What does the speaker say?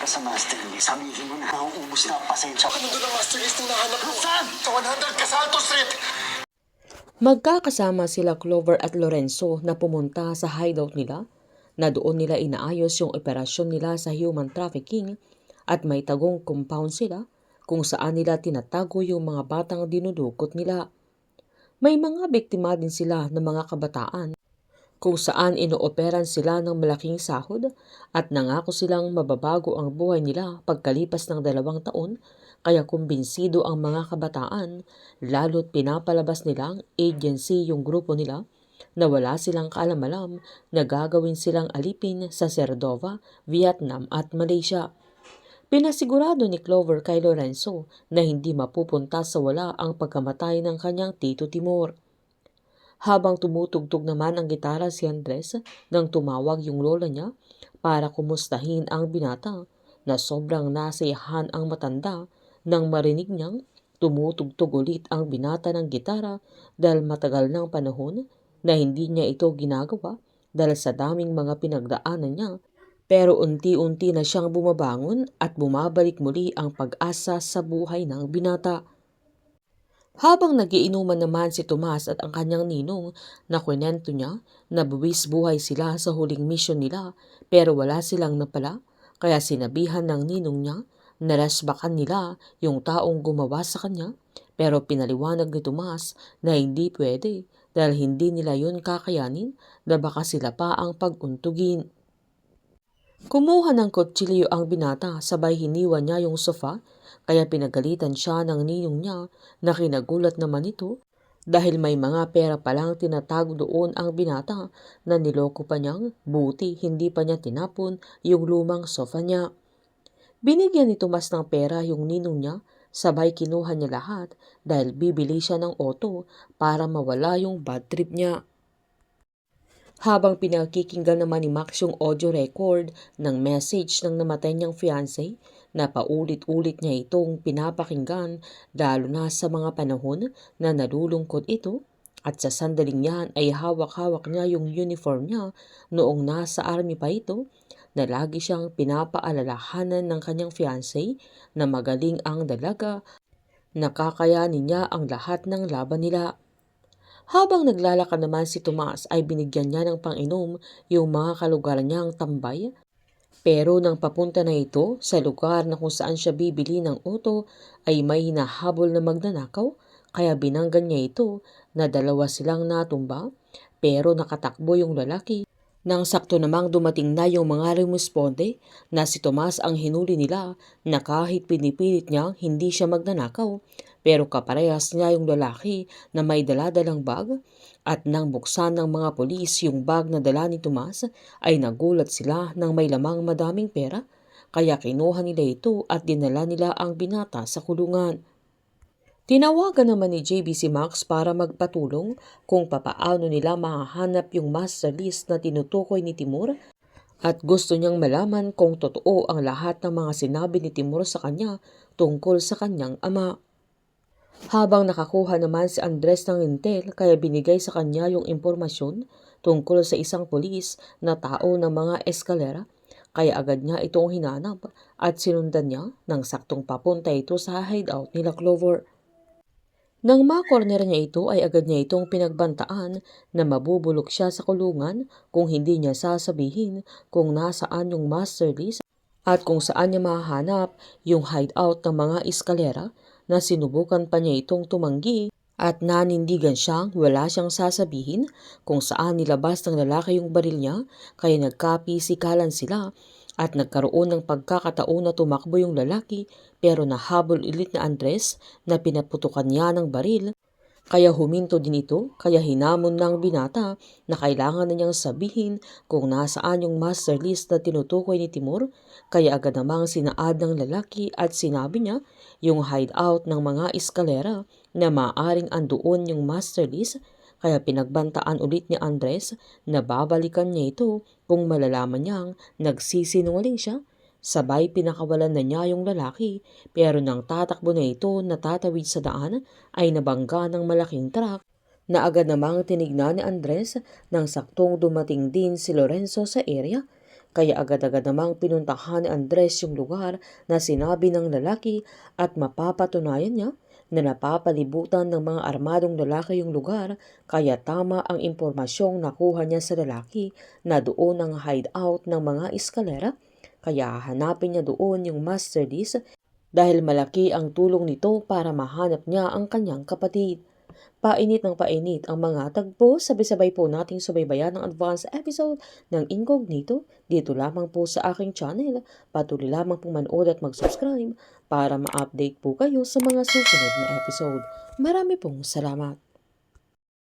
ka sa master list. Sabihin mo na, nauubos na ang pasensya. Ano doon ang master list na nahanap mo? Saan? Sa 100 Casalto Street! Magkakasama sila Clover at Lorenzo na pumunta sa hideout nila na doon nila inaayos yung operasyon nila sa human trafficking at may tagong compound sila kung saan nila tinatago yung mga batang dinudukot nila. May mga biktima din sila ng mga kabataan kung saan inooperan sila ng malaking sahod at nangako silang mababago ang buhay nila pagkalipas ng 2 taon, kaya kumbinsido ang mga kabataan lalo't pinapalabas nilang agency yung grupo nila na wala silang kaalam-alam na gagawin silang alipin sa Cerdova, Vietnam at Malaysia. Pinasigurado ni Clover kay Lorenzo na hindi mapupunta sa wala ang pagkamatay ng kanyang tito Timur. Habang tumutugtog naman ang gitara si Andres nang tumawag yung lola niya para kumustahin ang binata na sobrang nasayahan ang matanda nang marinig niyang tumutugtog ulit ang binata ng gitara dahil matagal ng panahon na hindi niya ito ginagawa dahil sa daming mga pinagdaanan niya, pero unti-unti na siyang bumabangon at bumabalik muli ang pag-asa sa buhay ng binata. Habang nagiinuman naman si Tomas at ang kanyang ninong, na kwento niya na buwis buhay sila sa huling mission nila pero wala silang napala, kaya sinabihan ng ninong niya na resbakan nila yung taong gumawa sa kanya, pero pinaliwanag ni Tomas na hindi pwede dahil hindi nila yun kakayanin na baka sila pa ang pag-untugin. Kumuha ng kutsilyo ang binata sabay hiniwa niya yung sofa, kaya pinagalitan siya ng ninong niya na kinagulat naman ito dahil may mga pera palang tinatago doon ang binata na niloko pa niyang buti hindi pa niya tinapon yung lumang sofa niya. Binigyan ni Tomas ng pera yung ninong niya sabay kinuha niya lahat dahil bibili siya ng auto para mawala yung bad trip niya. Habang pinakikinggan naman ni Max yung audio record ng message ng namatay niyang fiancé, na paulit-ulit niya itong pinapakinggan lalo na sa mga panahon na nalulungkot ito, at sa sandaling yan ay hawak-hawak niya yung uniform niya noong nasa army pa ito, na lagi siyang pinapaalalahanan ng kanyang fiancé na magaling ang dalaga, nakakayanin niya ang lahat ng laban nila. Habang naglalakad naman si Tomas ay binigyan niya ng pang-inom yung mga kalugaran niyang tambay, pero nang papunta na ito sa lugar na kung saan siya bibili ng auto ay may hinahabol na magnanakaw, kaya binanggan niya ito na 2 silang natumba, pero nakatakbo yung lalaki. Nang sakto namang dumating na yung mga remusponde na si Tomas ang hinuli nila, na kahit pinipilit niya hindi siya magnanakaw, pero kaparehas niya yung lalaki na may daladalang bag, at nang buksan ng mga pulis yung bag na dala ni Tomas ay nagulat sila nang may lamang madaming pera, kaya kinuha nila ito at dinala nila ang binata sa kulungan. Tinawagan naman ni JB si Max para magpatulong kung papaano nila mahahanap yung master list na tinutukoy ni Timur, at gusto niyang malaman kung totoo ang lahat ng mga sinabi ni Timur sa kanya tungkol sa kanyang ama. Habang nakakuha naman si Andres ng intel, kaya binigay sa kanya yung impormasyon tungkol sa isang pulis na tao ng mga eskalera, kaya agad niya itong hinanap at sinundan niya nang saktong papunta ito sa hideout nila Clover. Nang makorner niya ito ay agad niya itong pinagbantaan na mabubulok siya sa kulungan kung hindi niya sasabihin kung nasaan yung master list at kung saan niya mahahanap yung hideout ng mga eskalera, na sinubukan pa niya itong tumanggi at nanindigan siyang wala siyang sasabihin kung saan nilabas ng lalaki yung baril niya, kaya nagkapisikalan sila at nagkaroon ng pagkakataon na tumakbo yung lalaki, pero nahabol ulit na Andres na pinaputukan niya ng baril, kaya huminto din ito, kaya hinamon ng binata na kailangan na niyang sabihin kung nasaan yung master list na tinutukoy ni Timur, kaya agad namang sinaad ng lalaki at sinabi niya yung hideout ng mga eskalera na maaaring andoon yung master list, kaya pinagbantaan ulit ni Andres na babalikan niya ito kung malalaman niyang nagsisinungaling siya. Sabay pinakawalan na niya yung lalaki, pero nang tatakbo na ito na tatawid sa daan ay nabangga ng malaking truck, na agad namang tinignan ni Andres nang saktong dumating din si Lorenzo sa area, Kaya agad-agad namang pinuntahan ni Andres yung lugar na sinabi ng lalaki at mapapatunayan niya na napapalibutan ng mga armadong lalaki yung lugar, kaya tama ang impormasyong nakuha niya sa lalaki na doon ang hideout ng mga eskalera. Kaya hanapin niya doon yung Master List dahil malaki ang tulong nito para mahanap niya ang kanyang kapatid. Painit ng painit ang mga tagpo, sabay-sabay po nating subaybayan ng advance episode ng Incognito dito lamang po sa aking channel. Patuloy lamang pong manood at mag-subscribe para ma-update po kayo sa mga susunod na episode. Marami pong salamat.